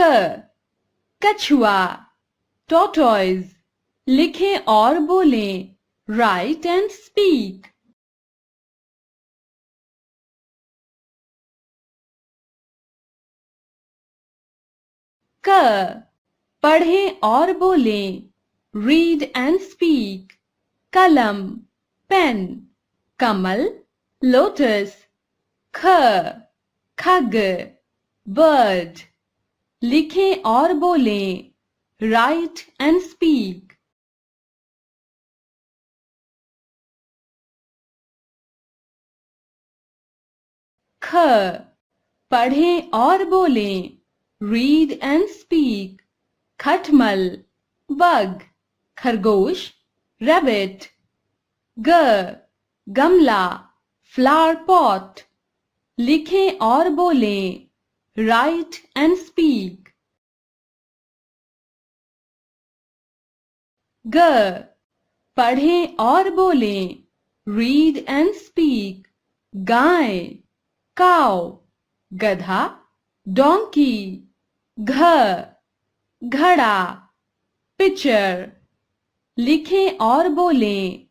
क कछुआ tortoise। लिखें और बोलें write and speak। क पढ़ें और बोलें read and speak। कलम पेन कमल लोटस। ख खग bird। लिखें और बोलें write and speak। ख पढ़ें और बोलें read and speak। खटमल bug खरगोश rabbit। ग गमला flower pot। लिखें और बोलें write and speak। ग पढ़ें और बोलें read and speak। Guy cow गधा donkey। घ घड़ा pitcher। लिखें और बोलें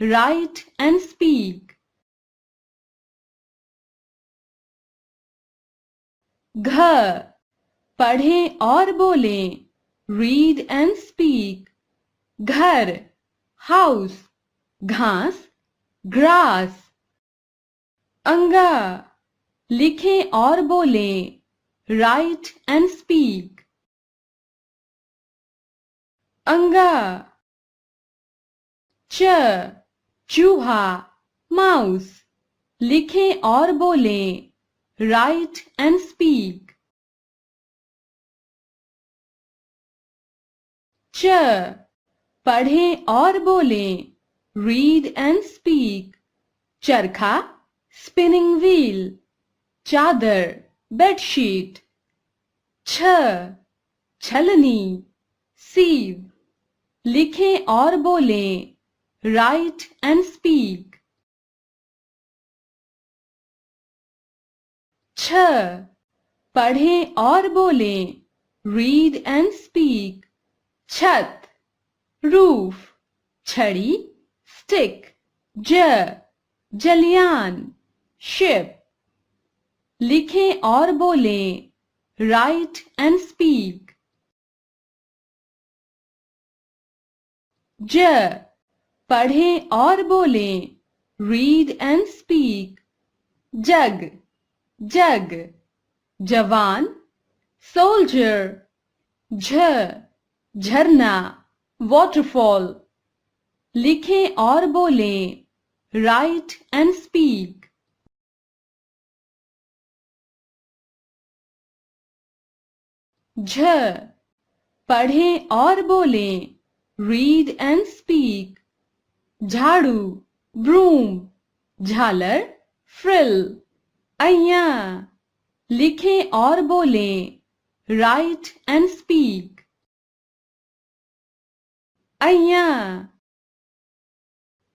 write and speak। घ पढ़ें और बोलें read and speak। घर house घास grass। अंगा लिखें और बोलें write and speak। अंगा च चूहा mouse। लिखें और बोलें write and speak। च पढ़ें और बोलें read and speak। चरखा spinning wheel चादर bedsheet। छ छलनी sieve। लिखें और बोलें write and speak। छ पढ़ें और बोलें read and speak। छत roof छड़ी stick। ज जलियान ship। लिखें और बोलें write and speak। ज पढ़ें और बोलें read and speak। जग जग जवान soldier। झ झरना waterfall। लिखें और बोलें write and speak। झ पढ़ें और बोलें read and speak। झाड़ू broom झालर frill। अय्या लिखें और बोलें write and speak। अय्या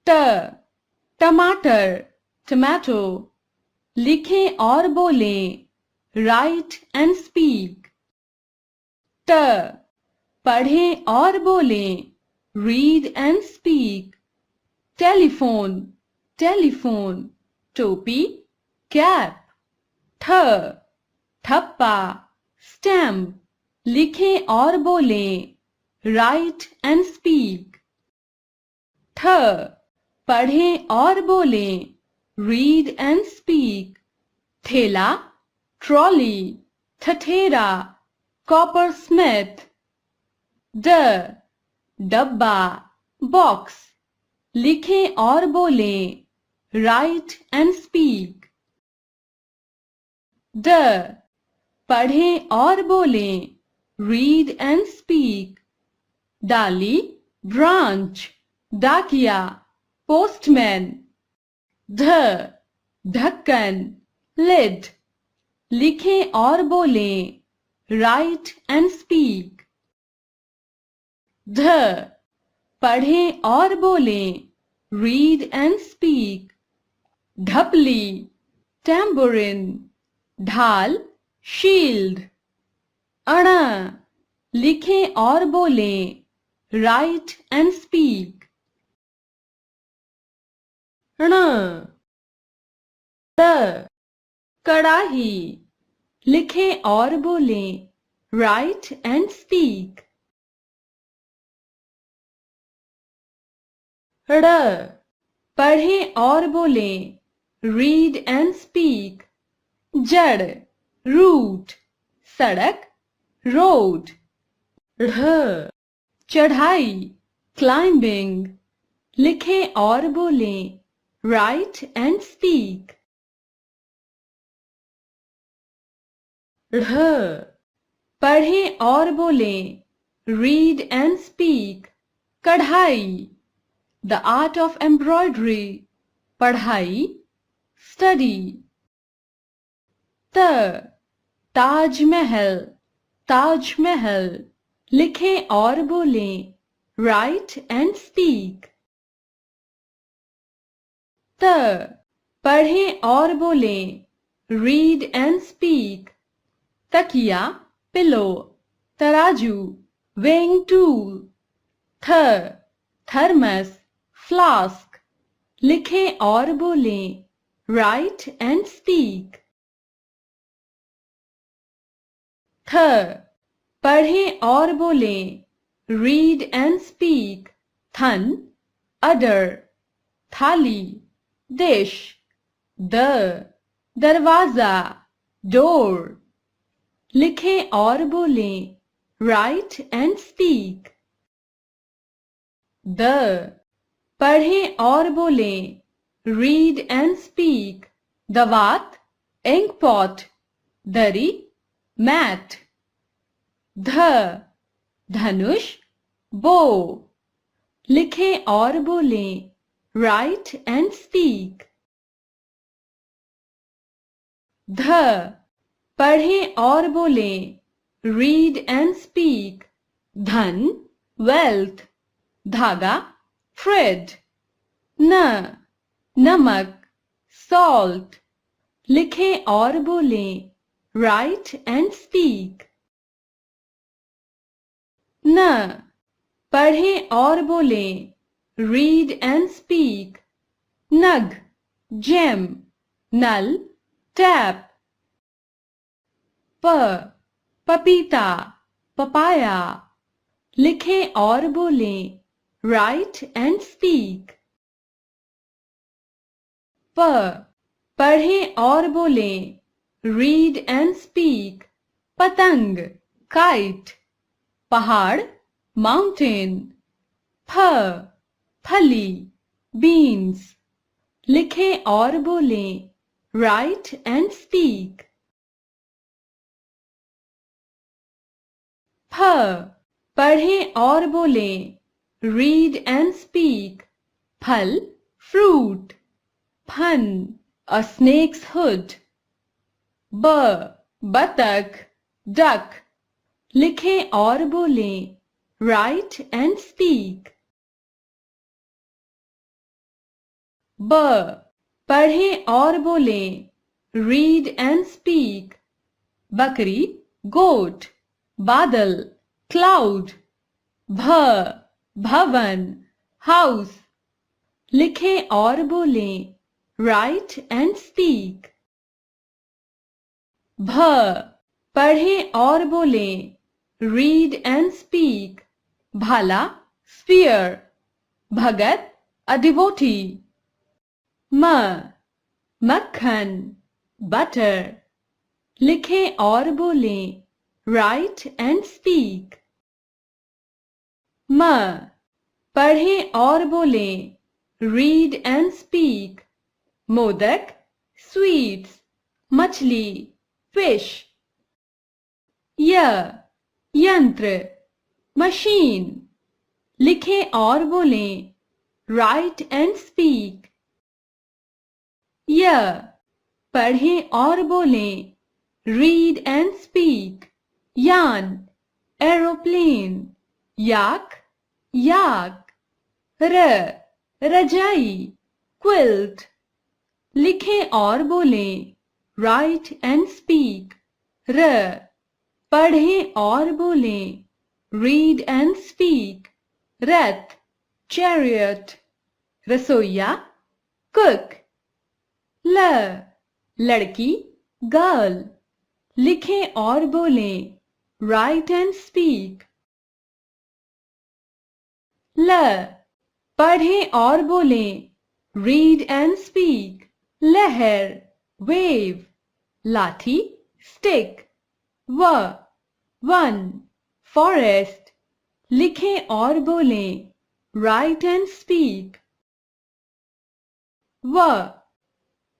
ट टमाटर tomato। लिखें और बोलें write and speak। ट पढ़ें और बोलें read and speak। Telephone telephone टोपी कैप। ठ ठप्पा stamp। लिखें और बोलें write and speak। ठ पढ़ें और बोलें read and speak। ठेला trolley ठठेरा coppersmith। ड डब्बा box। लिखें और बोलें write and speak। ड पढ़ें और बोलें read and speak। डाली branch डाकिया postman। ध ढक्कन lid। लिखें और बोलें write and speak। ध पढ़ें और बोलें read and speak। ढपली tambourine ढाल shield। अणा लिखें और बोलें. Write and speak. ण त कड़ाही. लिखें और बोलें. Write and speak. ड़ पढ़ें और बोलें. Read and speak. जड़ root. सड़क road. ढ़ चढ़ाई climbing. लिखें और बोलें. Write and speak. ढ़ पढ़ें और बोलें. Read and speak. कढ़ाई the art of embroidery. पढ़ाई study. त ताजमहल ताजमहल. लिखें और बोलें. Write and speak. त पढ़ें और बोलें. Read and speak. तकिया pillow. तराजू weighing tool. थ थर्मस flask. लिखें और बोलें. Write and speak. थ पढ़ें और बोलें. Read and speak. थन udder. थाली dish. द दरवाजा door. लिखें और बोलें. Write and speak. द पढ़ें और बोलें. Read and speak. दवात ink pot. दरी mat. ध धनुष bow. लिखें और बोलें. Write and speak. ध पढ़ें और बोलें. Read and speak. धन wealth. धागा thread. न नमक salt. लिखें और बोलें. Write and speak. न पढ़ें और बोलें. Read and speak. नग gem. नल tap. प पपीता पपाया. लिखें और बोलें. Write and speak. प पढ़ें और बोलें. Read and speak. पतंग kite. पहाड़ mountain. फ फली beans. लिखें और बोलें. Write and speak. फ पढ़ें और बोलें. Read and speak. फल fruit. फन a snake's hood. ब बतख duck. लिखें और बोलें. Write and speak. ब पढ़ें और बोलें. Read and speak. बकरी goat. बादल cloud. भ भवन house. लिखें और बोलें. Write and speak. भ पढ़ें और बोलें. Read and speak. भाला spear. Bhagat a devotee. म मक्खन butter. लिखें और बोलें. Write and speak. म पढ़ें और बोलें. Read and speak. Modak sweets. मछली fish. य यंत्र machine. लिखें और बोलें. Write and speak. य पढ़ें और बोलें. Read and speak. यान aeroplane. याक याक. र रजाई quilt. लिखें और बोलें. Write and speak. र पढ़ें और बोलें. Read and speak. Rath, chariot. रसोइया, cook. लड़की, girl. लिखें और बोलें. Write and speak. पढ़ें और बोलें. Read and speak. लहर, wave. लाठी, stick. one. Forest. लिखें और बोलें. Write and speak.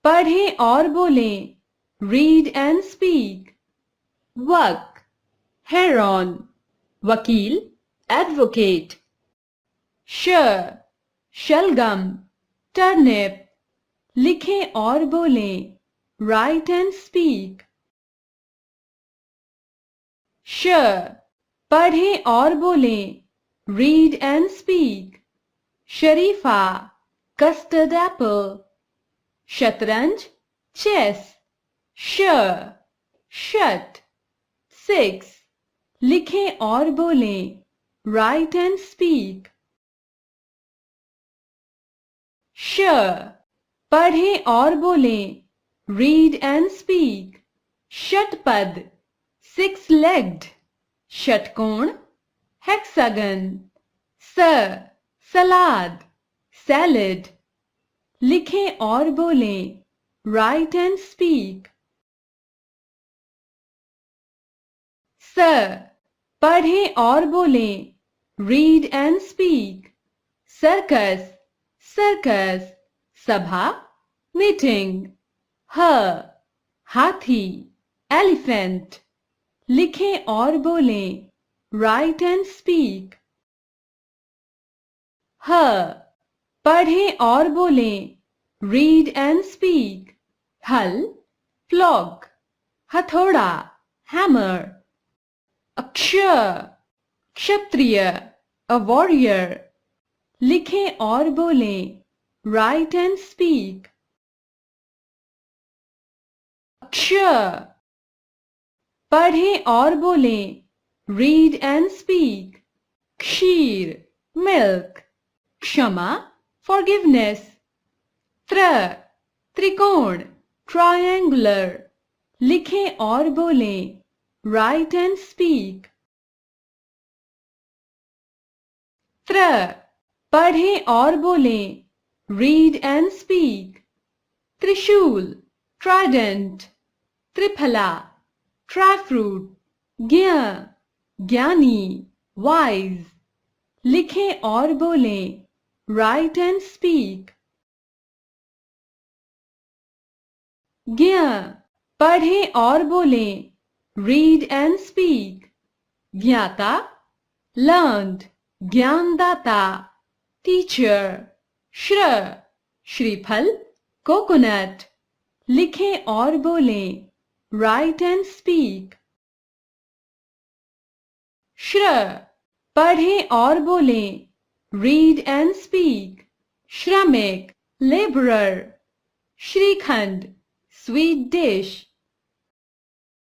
पढ़ें और बोलें. Read and speak. Work. Heron. वकील, advocate. शलगम, turnip. लिखें और बोलें. Write and speak. पढ़ें और बोलें. Read and speak. शरीफा, custard apple. शतरंज, chess. shut. 6. लिखें और बोलें. Write and speak. पढ़ें और बोलें. Read and speak. षटपद, 6-legged. षटकोण, hexagon. Salad, salad. लिखें और बोलें. Write and speak. पढ़ें और बोलें. Read and speak. Circus. सभा, meeting. हाथी, elephant. लिखें और बोलें. Write and speak. पढ़ें और बोलें. Read and speak. हल, flock. हथौड़ा, hammer. Kshatriya, a warrior. लिखें और बोलें. Write and speak. पढ़ें और बोलें. Read and speak. Kshir, milk. क्षमा, forgiveness. त्रिकोण, triangular. लिखें और बोलें. Write and speak. पढ़ें और बोलें. Read and speak. त्रिशूल, trident. त्रिफला, trifruit. ज्ञानी, wise. लिखें और बोलें. Write and speak. पढ़ें और बोलें. Read and speak. ज्ञाता, learned. ज्ञानदाता, teacher. श्रीफल, coconut. लिखें और बोलें. Write and speak. पढ़ें और बोलें. Read and speak. श्रमिक, laborer. Shrikhand, sweet dish.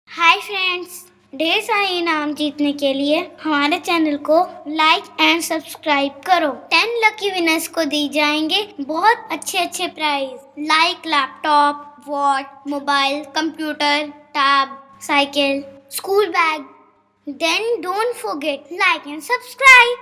Hi friends, ढेर सारे इनाम जीतने के लिए हमारे चैनल को लाइक एंड सब्सक्राइब करो. 10 लकी विनर्स को दी जाएंगे बहुत अच्छे prize like laptop, watch, mobile, computer, tab, cycle, school bag. Then don't forget like and subscribe.